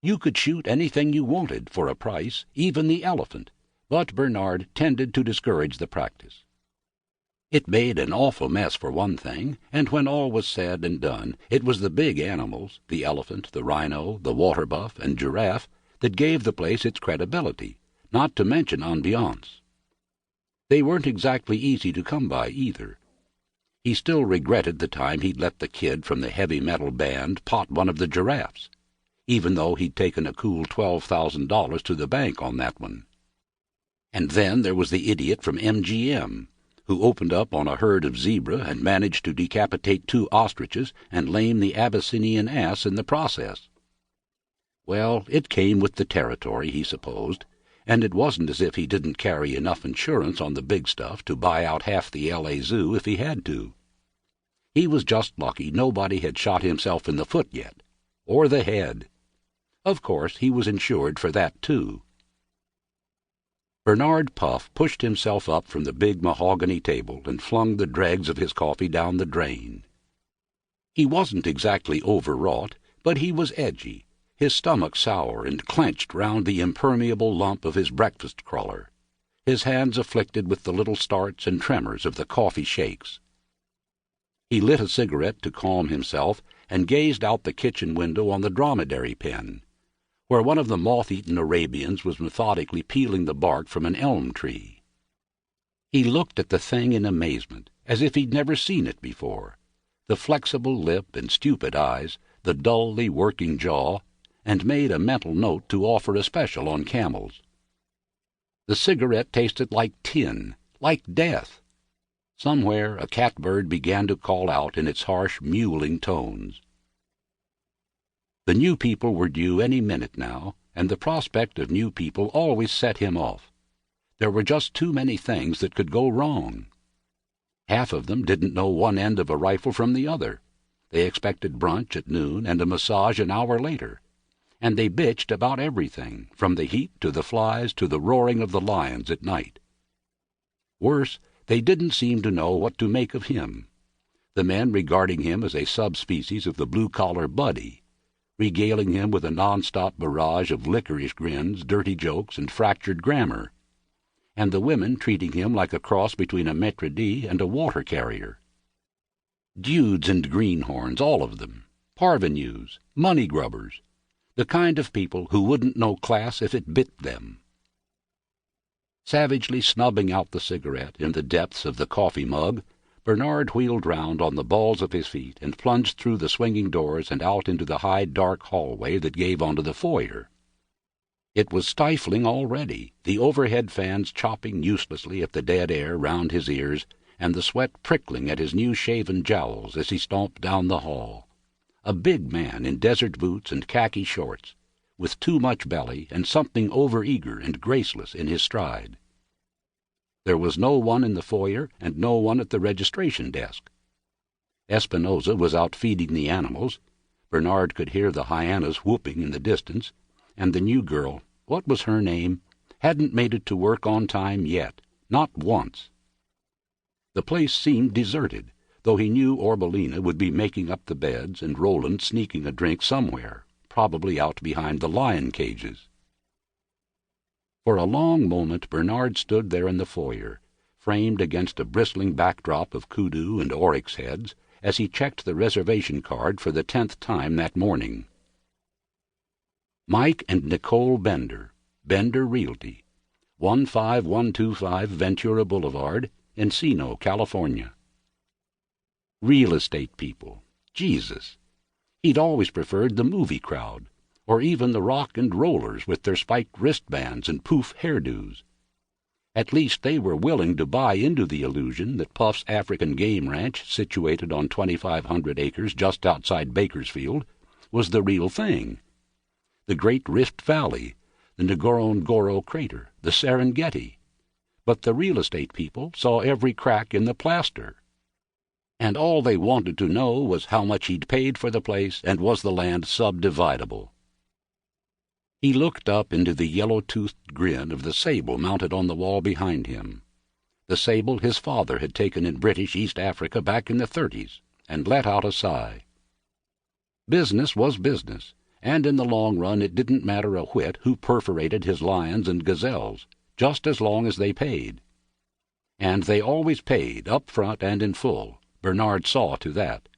You could shoot anything you wanted for a price, even the elephant, but Bernard tended to discourage the practice. It made an awful mess for one thing, and when all was said and done, it was the big animals, the elephant, the rhino, the water buff, and giraffe, that gave the place its credibility, not to mention ambiance. They weren't exactly easy to come by, either. He still regretted the time he'd let the kid from the heavy metal band pot one of the giraffes, even though he'd taken a cool $12,000 to the bank on that one. And then there was the idiot from MGM, who opened up on a herd of zebra and managed to decapitate 2 ostriches and lame the Abyssinian ass in the process. Well, it came with the territory, he supposed, and it wasn't as if he didn't carry enough insurance on the big stuff to buy out half the L.A. Zoo if he had to. He was just lucky nobody had shot himself in the foot yet, or the head. Of course, he was insured for that, too. Bernard Puff pushed himself up from the big mahogany table and flung the dregs of his coffee down the drain. He wasn't exactly overwrought, but he was edgy, his stomach sour and clenched round the impermeable lump of his breakfast cruller, his hands afflicted with the little starts and tremors of the coffee shakes. He lit a cigarette to calm himself and gazed out the kitchen window on the dromedary pen, where one of the moth-eaten Arabians was methodically peeling the bark from an elm tree. He looked at the thing in amazement, as if he'd never seen it before, the flexible lip and stupid eyes, the dully working jaw, and made a mental note to offer a special on camels. The cigarette tasted like tin, like death. Somewhere a catbird began to call out in its harsh, mewling tones. The new people were due any minute now, and the prospect of new people always set him off. There were just too many things that could go wrong. Half of them didn't know one end of a rifle from the other. They expected brunch at noon and a massage an hour later, and they bitched about everything, from the heat to the flies to the roaring of the lions at night. Worse, they didn't seem to know what to make of him, the men regarding him as a subspecies of the blue-collar buddy, regaling him with a non-stop barrage of licorice grins, dirty jokes, and fractured grammar, and the women treating him like a cross between a maître d' and a water carrier. Dudes and greenhorns, all of them, parvenus, money grubbers, the kind of people who wouldn't know class if it bit them. Savagely snubbing out the cigarette in the depths of the coffee mug, Bernard wheeled round on the balls of his feet and plunged through the swinging doors and out into the high, dark hallway that gave onto the foyer. It was stifling already, the overhead fans chopping uselessly at the dead air round his ears, and the sweat prickling at his new-shaven jowls as he stomped down the hall. A big man in desert boots and khaki shorts, with too much belly and something over-eager and graceless in his stride. There was no one in the foyer and no one at the registration desk. Espinosa was out feeding the animals. Bernard could hear the hyenas whooping in the distance, and the new girl, what was her name, hadn't made it to work on time yet, not once. The place seemed deserted, though he knew Orbelina would be making up the beds and Roland sneaking a drink somewhere, probably out behind the lion cages. For a long moment Bernard stood there in the foyer, framed against a bristling backdrop of kudu and oryx heads, as he checked the reservation card for the 10th time that morning. Mike and Nicole Bender, Bender Realty, 15125 Ventura Boulevard, Encino, California. Real estate people. Jesus! He'd always preferred the movie crowd, or even the rock and rollers with their spiked wristbands and poof hairdos. At least they were willing to buy into the illusion that Puff's African game ranch, situated on 2,500 acres just outside Bakersfield, was the real thing. The Great Rift Valley, the Ngorongoro Crater, the Serengeti. But the real estate people saw every crack in the plaster, and all they wanted to know was how much he'd paid for the place and was the land subdividable. He looked up into the yellow-toothed grin of the sable mounted on the wall behind him, the sable his father had taken in British East Africa back in the 30s, and let out a sigh. Business was business, and in the long run it didn't matter a whit who perforated his lions and gazelles, just as long as they paid. And they always paid, up front and in full. Bernard saw to that.